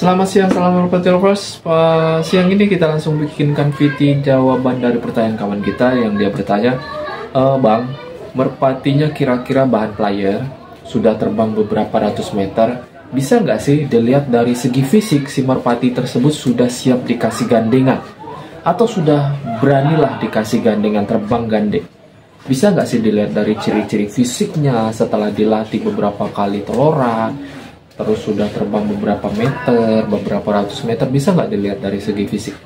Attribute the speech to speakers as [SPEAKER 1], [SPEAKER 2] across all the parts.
[SPEAKER 1] Selamat siang, salam merpati lovers. Siang ini kita langsung bikinkan VT jawaban dari pertanyaan kawan kita yang dia bertanya, Bang, merpatinya kira-kira bahan player, sudah terbang beberapa ratus meter, bisa nggak sih dilihat dari segi fisik si merpati tersebut sudah siap dikasih gandengan? Atau sudah beranilah dikasih gandengan terbang gandeng? Bisa nggak sih dilihat dari ciri-ciri fisiknya setelah dilatih beberapa kali teloran, terus sudah terbang beberapa meter, beberapa ratus meter, bisa nggak dilihat dari segi fisik?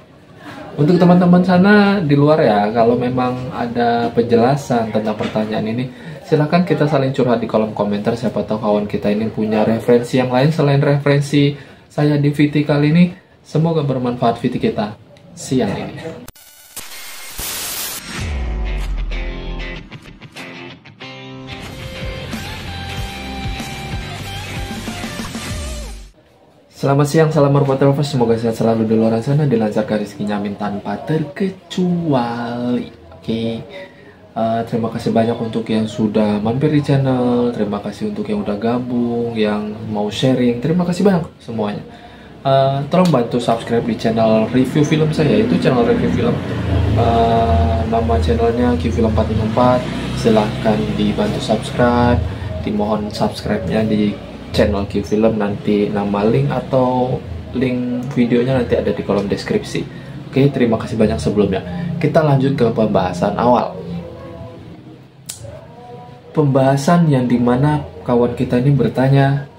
[SPEAKER 1] Untuk teman-teman sana di luar ya, kalau memang ada penjelasan tentang pertanyaan ini, silahkan kita saling curhat di kolom komentar. Siapa tahu kawan kita ini punya referensi yang lain selain referensi saya di VT kali ini. Semoga bermanfaat VT kita siang ini. Selamat siang, salam merpati lovers. Semoga sehat selalu di luar sana, dilancarkan rezekinya amin tanpa terkecuali. Oke. Terima kasih banyak untuk yang sudah mampir di channel. Terima kasih untuk yang udah gabung, yang mau sharing. Terima kasih banyak semuanya. Tolong bantu subscribe di channel review film saya. Itu channel review film. Nama channelnya Qfilm 454. Silahkan dibantu subscribe. Dimohon subscribe-nya di channel Qfilm, nanti nama link atau link videonya nanti ada di kolom deskripsi. Oke, terima kasih banyak sebelumnya. Kita lanjut ke pembahasan awal. Pembahasan yang dimana kawan kita ini bertanya,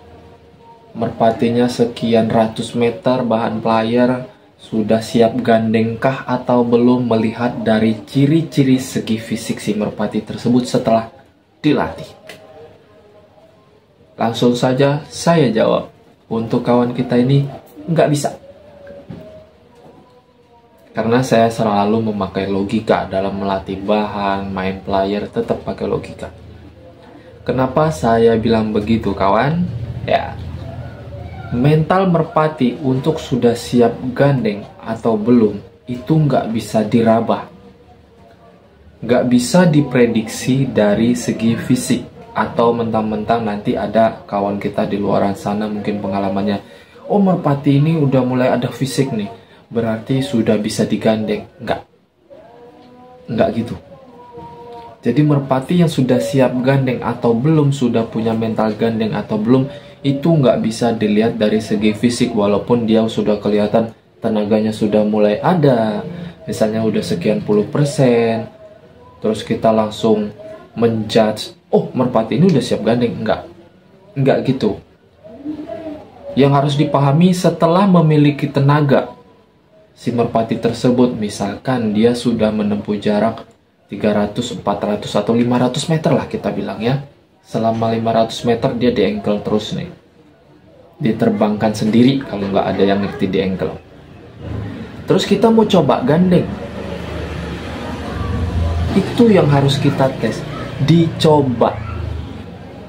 [SPEAKER 1] merpatinya sekian ratus meter bahan player, sudah siap gandengkah atau belum, melihat dari ciri-ciri segi fisik si merpati tersebut setelah dilatih? Langsung saja saya jawab, untuk kawan kita ini nggak bisa. Karena saya selalu memakai logika dalam melatih bahan, main player, tetap pakai logika. Kenapa saya bilang begitu kawan? Ya, mental merpati untuk sudah siap gandeng atau belum, itu nggak bisa dirabah. Nggak bisa diprediksi dari segi fisik. Atau mentang-mentang nanti ada kawan kita di luar sana mungkin pengalamannya, oh merpati ini udah mulai ada fisik nih, berarti sudah bisa digandeng. Enggak gitu. Jadi merpati yang sudah siap gandeng atau belum, sudah punya mental gandeng atau belum, itu nggak bisa dilihat dari segi fisik. Walaupun dia sudah kelihatan tenaganya sudah mulai ada, misalnya udah sekian puluh %, terus kita langsung menjudge, oh merpati ini udah siap gandeng. Enggak gitu. Yang harus dipahami, setelah memiliki tenaga si merpati tersebut, misalkan dia sudah menempuh jarak 300, 400 atau 500 meter lah kita bilang ya. Selama 500 meter dia di ankle terus nih, diterbangkan sendiri kalau nggak ada yang ngerti di ankle. Terus kita mau coba gandeng, itu yang harus kita tes, dicoba.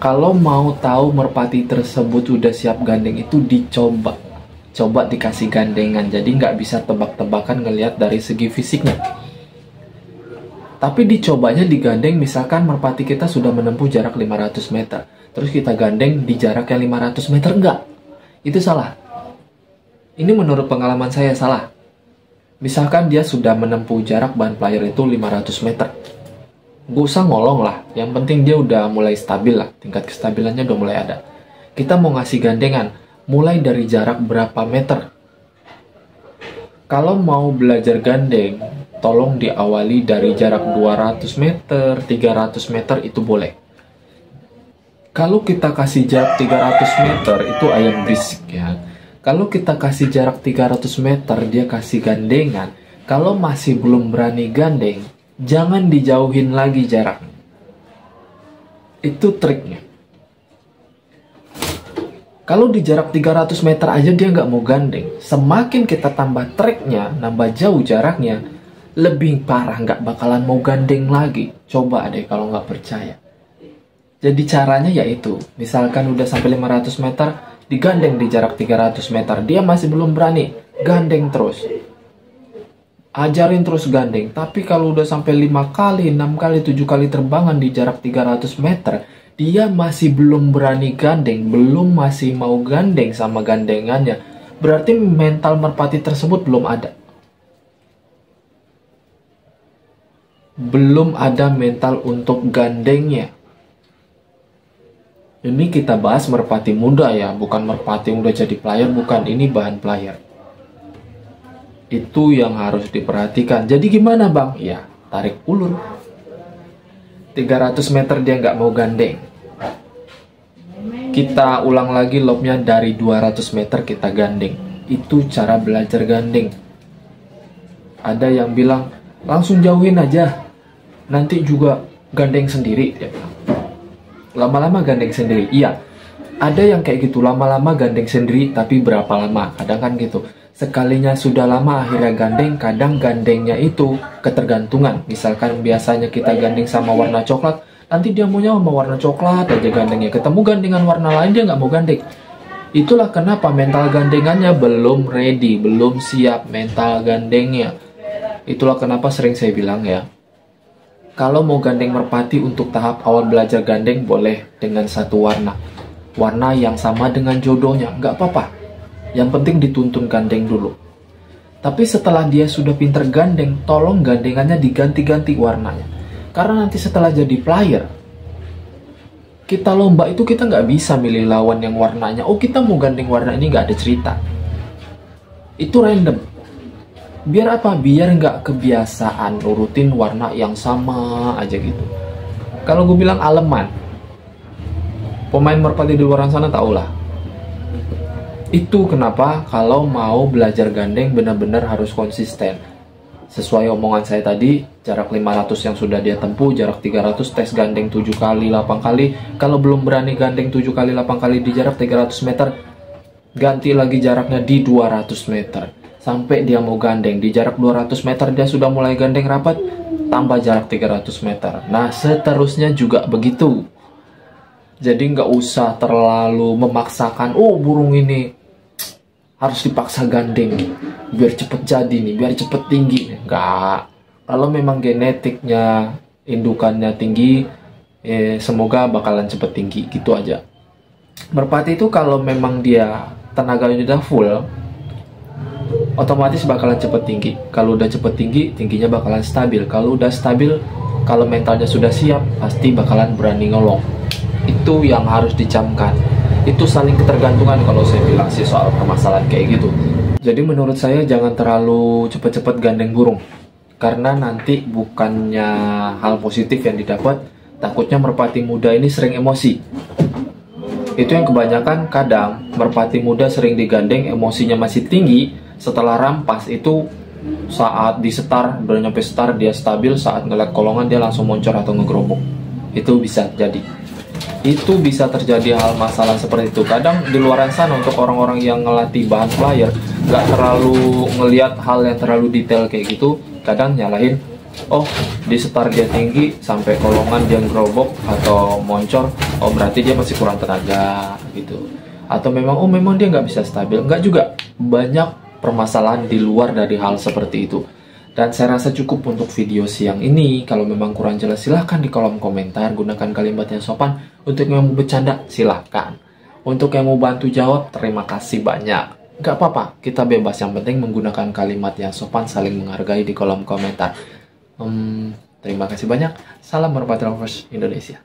[SPEAKER 1] Kalau mau tahu merpati tersebut udah siap gandeng, itu dicoba. Coba dikasih gandengan. Jadi nggak bisa tebak-tebakan ngelihat dari segi fisiknya. Tapi dicobanya digandeng, misalkan merpati kita sudah menempuh jarak 500 meter. Terus kita gandeng di jarak yang 500 meter, enggak. Itu salah. Ini menurut pengalaman saya salah. Misalkan dia sudah menempuh jarak bahan player itu 500 meter. Gak usah ngolong lah, yang penting dia udah mulai stabil lah, tingkat kestabilannya udah mulai ada. Kita mau ngasih gandengan, mulai dari jarak berapa meter? Kalau mau belajar gandeng, tolong diawali dari jarak 200 meter, 300 meter itu boleh. Kalau kita kasih jarak 300 meter, itu ayam berisik ya. Kalau kita kasih jarak 300 meter, dia kasih gandengan. Kalau masih belum berani gandeng, jangan dijauhin lagi jarak. Itu triknya. Kalau di jarak 300 meter aja dia nggak mau gandeng, semakin kita tambah triknya, nambah jauh jaraknya, lebih parah, nggak bakalan mau gandeng lagi. Coba deh kalau nggak percaya. Jadi caranya yaitu, misalkan udah sampai 500 meter, digandeng di jarak 300 meter, dia masih belum berani, gandeng terus. Ajarin terus gandeng. Tapi kalau udah sampai 5 kali, 6 kali, 7 kali terbangan di jarak 300 meter, dia masih belum berani gandeng, masih mau gandeng sama gandengannya, berarti mental merpati tersebut belum ada. Belum ada mental untuk gandengnya. Ini kita bahas merpati muda ya, bukan merpati yang udah jadi player, bukan, ini bahan player. Itu yang harus diperhatikan. Jadi gimana bang? Ya, tarik ulur. 300 meter dia nggak mau gandeng. Kita ulang lagi lobnya dari 200 meter kita gandeng. Itu cara belajar gandeng. Ada yang bilang, langsung jauhin aja, nanti juga gandeng sendiri. Dia bilang. Lama-lama gandeng sendiri. Iya, ada yang kayak gitu, lama-lama gandeng sendiri, tapi berapa lama? Kadang kan gitu. Sekalinya sudah lama akhirnya gandeng, kadang gandengnya itu ketergantungan. Misalkan biasanya kita gandeng sama warna coklat, nanti dia maunya sama warna coklat aja gandengnya. Ketemu gandengan warna lain dia nggak mau gandeng. Itulah kenapa mental gandengannya belum ready, belum siap mental gandengnya. Itulah kenapa sering saya bilang ya, kalau mau gandeng merpati untuk tahap awal belajar gandeng boleh dengan satu warna. Warna yang sama dengan jodohnya, nggak apa-apa. Yang penting dituntun gandeng dulu. Tapi setelah dia sudah pinter gandeng, tolong gandengannya diganti-ganti warnanya. Karena nanti setelah jadi player, kita lomba itu kita nggak bisa milih lawan yang warnanya, oh kita mau gandeng warna ini, nggak ada cerita. Itu random. Biar apa? Biar nggak kebiasaan nurutin warna yang sama aja gitu. Kalau gue bilang aleman, pemain merpati di luar sana tau lah. Itu kenapa kalau mau belajar gandeng benar-benar harus konsisten. Sesuai omongan saya tadi, jarak 500 yang sudah dia tempuh, jarak 300 tes gandeng 7 kali, 8 kali. Kalau belum berani gandeng 7 kali, 8 kali di jarak 300 meter, ganti lagi jaraknya di 200 meter. Sampai dia mau gandeng di jarak 200 meter, dia sudah mulai gandeng rapat, tambah jarak 300 meter. Nah, seterusnya juga begitu. Jadi nggak usah terlalu memaksakan, oh burung ini harus dipaksa gandeng biar cepet jadi nih, biar cepet tinggi. Nggak. Kalau memang genetiknya indukannya tinggi, semoga bakalan cepet tinggi, gitu aja. Merpati itu kalau memang dia tenaganya udah full, otomatis bakalan cepet tinggi. Kalau udah cepet tinggi, tingginya bakalan stabil. Kalau udah stabil, kalau mentalnya sudah siap, pasti bakalan berani ngolong. Itu yang harus dicamkan. Itu saling ketergantungan kalau saya bilang sih soal permasalahan kayak gitu. Jadi menurut saya jangan terlalu cepet-cepet gandeng burung, karena nanti bukannya hal positif yang didapat, takutnya merpati muda ini sering emosi. Itu yang kebanyakan, kadang merpati muda sering digandeng, emosinya masih tinggi. Setelah rampas itu, saat di setar, baru nyampe setar dia stabil, saat ngeliat kolongan dia langsung moncor atau ngegerobok. Itu bisa jadi. Itu bisa terjadi hal masalah seperti itu. Kadang di luar sana untuk orang-orang yang ngelatih bahan player, nggak terlalu ngelihat hal yang terlalu detail kayak gitu. Kadang nyalahin, oh di setar dia tinggi sampai kolongan dia ngerobok atau moncor, oh berarti dia masih kurang tenaga gitu. Atau memang oh memang dia nggak bisa stabil. Nggak juga, banyak permasalahan di luar dari hal seperti itu. Dan saya rasa cukup untuk video siang ini. Kalau memang kurang jelas silahkan di kolom komentar. Gunakan kalimat yang sopan. Untuk yang mau bercanda silahkan. Untuk yang mau bantu jawab, terima kasih banyak. Gak apa-apa, kita bebas. Yang penting menggunakan kalimat yang sopan, saling menghargai di kolom komentar. Terima kasih banyak. Salam merpati lovers Indonesia.